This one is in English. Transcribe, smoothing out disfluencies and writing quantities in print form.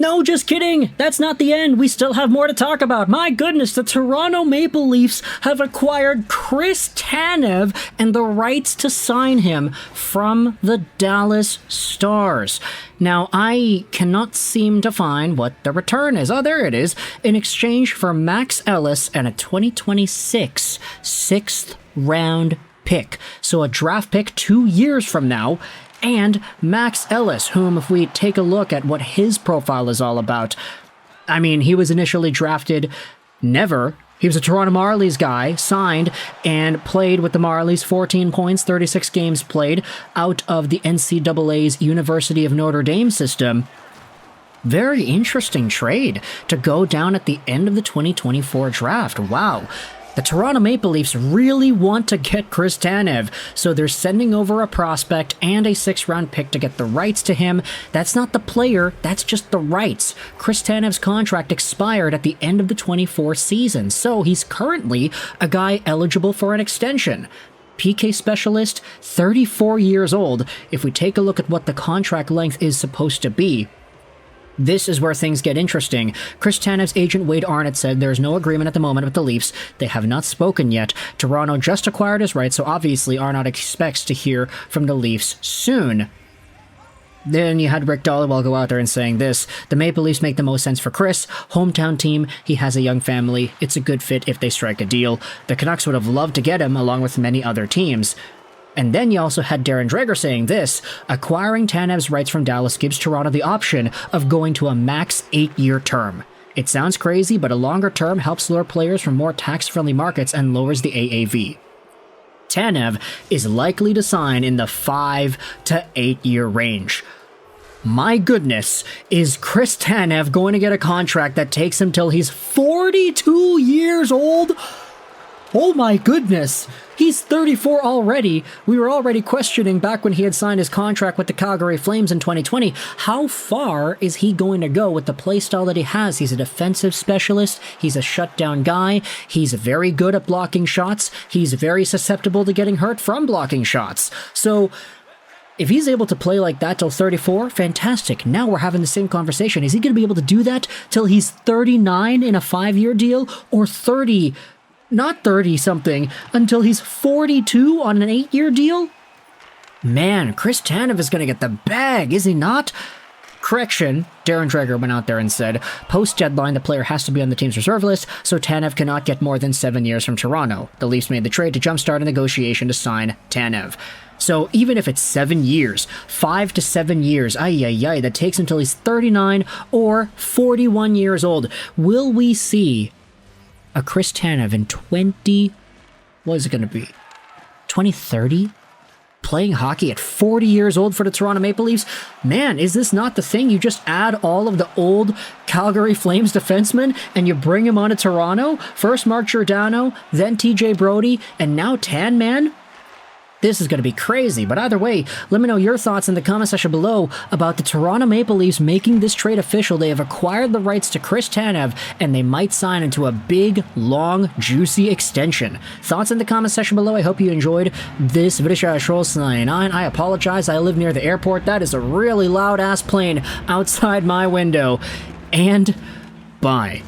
No, just kidding. That's not the end. We still have more to talk about. My goodness, the Toronto Maple Leafs have acquired Chris Tanev and the rights to sign him from the Dallas Stars. Now, I cannot seem to find what the return is. Oh, there it is. In exchange for Max Ellis and a 2026 sixth round pick. So a draft pick 2 years from now. And Max Ellis, whom, if we take a look at what his profile is all about, I mean, he was initially drafted he was a Toronto Marlies guy, signed, and played with the Marlies, 14 points, 36 games played, out of the NCAA's University of Notre Dame system. Very interesting trade to go down at the end of the 2024 draft. Wow. The Toronto Maple Leafs really want to get Chris Tanev, so they're sending over a prospect and a sixth-round pick to get the rights to him. That's not the player, that's just the rights. Chris Tanev's contract expired at the end of the 24 season, so he's currently a guy eligible for an extension. PK specialist, 34 years old. If we take a look at what the contract length is supposed to be, this is where things get interesting. Chris Tanev's agent Wade Arnott said there's no agreement at the moment with the Leafs. They have not spoken yet. Toronto just acquired his rights, so obviously Arnott expects to hear from the Leafs soon. Then you had Rick Dollywell go out there and saying this: the Maple Leafs make the most sense for Chris. Hometown team, he has a young family. It's a good fit if they strike a deal. The Canucks would have loved to get him, along with many other teams. And then you also had Darren Dreger saying this: acquiring Tanev's rights from Dallas gives Toronto the option of going to a max 8-year term. It sounds crazy, but a longer term helps lure players from more tax-friendly markets and lowers the AAV. Tanev is likely to sign in the 5 to 8 year range. My goodness, is Chris Tanev going to get a contract that takes him till he's 42 years old? Oh my goodness, he's 34 already. We were already questioning back when he had signed his contract with the Calgary Flames in 2020. How far is he going to go with the playstyle that he has? He's a defensive specialist. He's a shutdown guy. He's very good at blocking shots. He's very susceptible to getting hurt from blocking shots. So if he's able to play like that till 34, fantastic. Now we're having the same conversation. Is he going to be able to do that till he's 39 in a 5-year deal, or 30? Not 30-something, until he's 42 on an 8-year deal? Man, Chris Tanev is going to get the bag, is he not? Correction, Darren Dreger went out there and said, post-deadline, the player has to be on the team's reserve list, so Tanev cannot get more than 7 years from Toronto. The Leafs made the trade to jumpstart a negotiation to sign Tanev. So even if it's 7 years, 5 to 7 years, that takes until he's 39 or 41 years old. Will we see a Chris Tanev in what is it going to be? 2030? Playing hockey at 40 years old for the Toronto Maple Leafs? Man, is this not the thing? You just add all of the old Calgary Flames defensemen and you bring him on to Toronto? First Mark Giordano, then TJ Brodie, and now Tan Man? This is going to be crazy, but either way, let me know your thoughts in the comment section below about the Toronto Maple Leafs making this trade official. They have acquired the rights to Chris Tanev, and they might sign into a big, long, juicy extension. Thoughts in the comment section below. I hope you enjoyed this video. I apologize, I live near the airport. That is a really loud-ass plane outside my window. And bye.